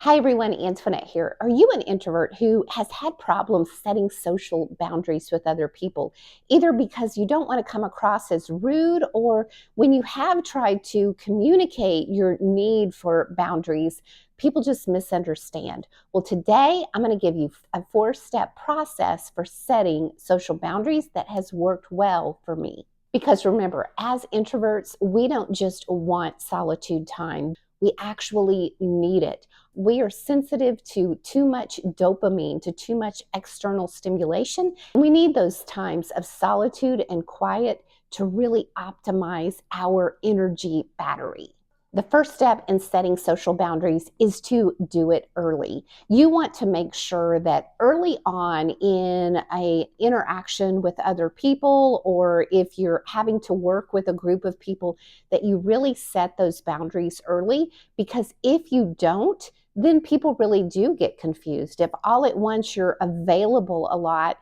Hi everyone, Antoinette here. Are you an introvert who has had problems setting social boundaries with other people, either because you don't want to come across as rude or when you have tried to communicate your need for boundaries, people just misunderstand? Well, today I'm going to give you a 4-step process for setting social boundaries that has worked well for me. Because remember, as introverts, we don't just want solitude time. We actually need it. We are sensitive to too much dopamine, to too much external stimulation. We need those times of solitude and quiet to really optimize our energy battery. The first step in setting social boundaries is to do it early. You want to make sure that early on in an interaction with other people, or if you're having to work with a group of people, that you really set those boundaries early, because if you don't, then people really do get confused. If all at once you're available a lot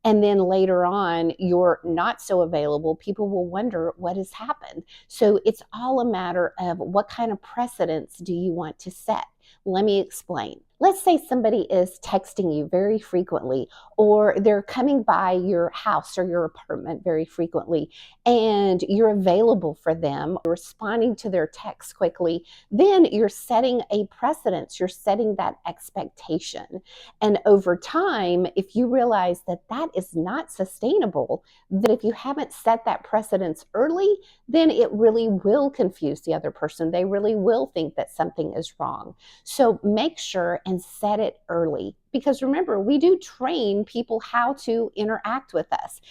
and then later on you're not so available, people will wonder what has happened. So it's all a matter of what kind of precedents do you want to set. Let me explain. Let's say somebody is texting you very frequently, or they're coming by your house or your apartment very frequently, and you're available for them, responding to their texts quickly. Then you're setting a precedence, you're setting that expectation. And over time, if you realize that that is not sustainable, that if you haven't set that precedence early, then it really will confuse the other person. They really will think that something is wrong. So make sure and set it early, because remember, we do train people how to interact with us.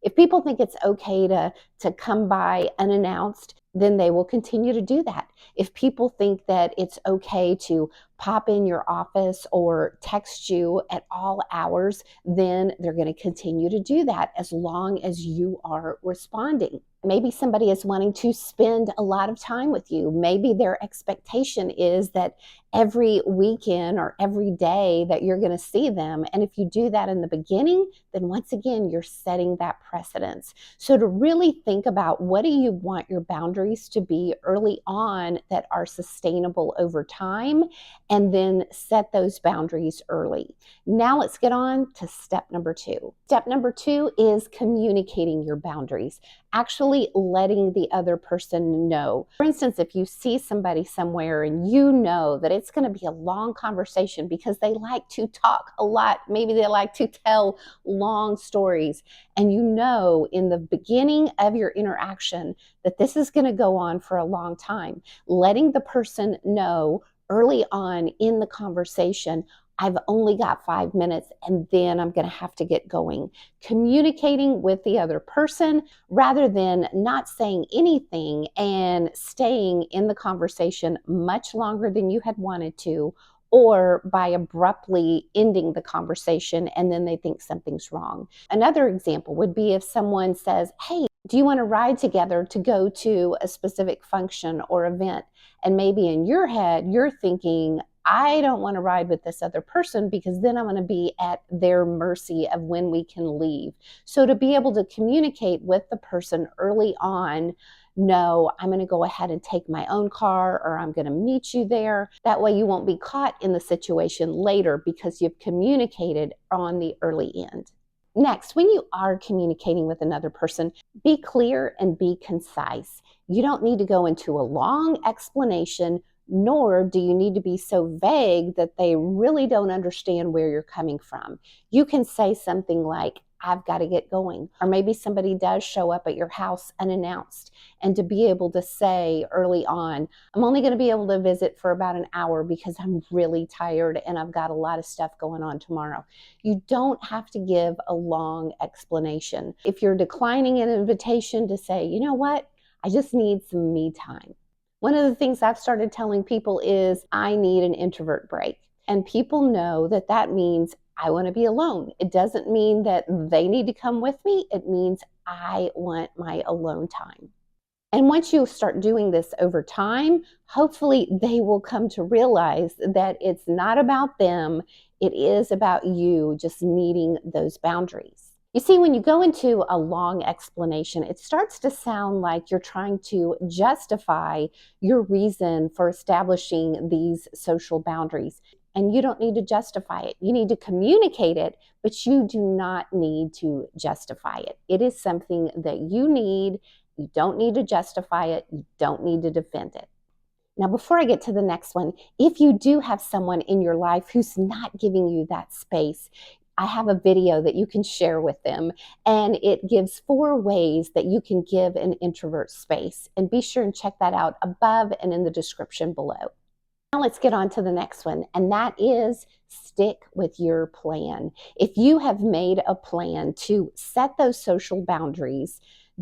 If people think it's okay to come by unannounced, then they will continue to do that. If people think that it's okay to pop in your office or text you at all hours, then they're going to continue to do that as long as you are responding. Maybe somebody is wanting to spend a lot of time with you. Maybe their expectation is that every weekend or every day that you're going to see them. And if you do that in the beginning, then once again, you're setting that precedence. So to really think about, what do you want your boundaries to be early on that are sustainable over time, and then set those boundaries early. Now let's get on to step number 2. Step number 2 is communicating your boundaries, actually letting the other person know. For instance, if you see somebody somewhere and you know that it's going to be a long conversation because they like to talk a lot, maybe they like to tell long stories, and you know in the beginning of your interaction that this is going to go on for a long time, letting the person know early on in the conversation, I've only got 5 minutes and then I'm going to have to get going. Communicating with the other person rather than not saying anything and staying in the conversation much longer than you had wanted to, or by abruptly ending the conversation and then they think something's wrong. Another example would be if someone says, hey, do you want to ride together to go to a specific function or event? And maybe in your head, you're thinking, I don't want to ride with this other person because then I'm going to be at their mercy of when we can leave. So to be able to communicate with the person early on, no, I'm going to go ahead and take my own car, or I'm going to meet you there. That way you won't be caught in the situation later because you've communicated on the early end. Next, when you are communicating with another person, be clear and be concise. You don't need to go into a long explanation, nor do you need to be so vague that they really don't understand where you're coming from. You can say something like, I've got to get going. Or maybe somebody does show up at your house unannounced, and to be able to say early on, I'm only going to be able to visit for about an hour because I'm really tired and I've got a lot of stuff going on tomorrow. You don't have to give a long explanation. If you're declining an invitation, to say, you know what, I just need some me time. One of the things I've started telling people is I need an introvert break. And people know that that means I want to be alone. It doesn't mean that they need to come with me. It means I want my alone time. And once you start doing this over time, hopefully they will come to realize that it's not about them. It is about you just needing those boundaries. You see, when you go into a long explanation, it starts to sound like you're trying to justify your reason for establishing these social boundaries. And you don't need to justify it. You need to communicate it, but you do not need to justify it. It is something that you need. You don't need to justify it. You don't need to defend it. Now, before I get to the next one, if you do have someone in your life who's not giving you that space, I have a video that you can share with them, and it gives 4 ways that you can give an introvert space. And be sure and check that out above and in the description below. Now let's get on to the next one, and that is stick with your plan. If you have made a plan to set those social boundaries,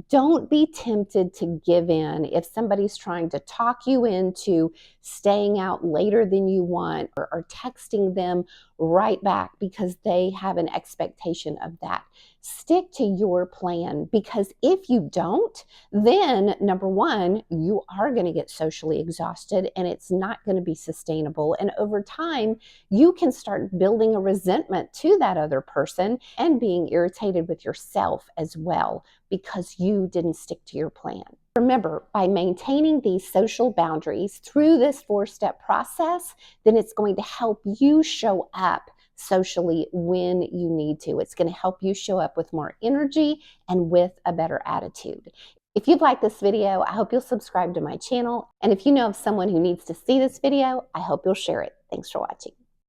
don't be tempted to give in if somebody's trying to talk you into staying out later than you want, or texting them right back because they have an expectation of that. Stick to your plan, because if you don't, then number one, you are going to get socially exhausted and it's not going to be sustainable. And over time, you can start building a resentment to that other person and being irritated with yourself as well because you didn't stick to your plan. Remember, by maintaining these social boundaries through this 4-step process, then it's going to help you show up socially when you need to. It's going to help you show up with more energy and with a better attitude. If you've liked this video, I hope you'll subscribe to my channel. And if you know of someone who needs to see this video, I hope you'll share it. Thanks for watching.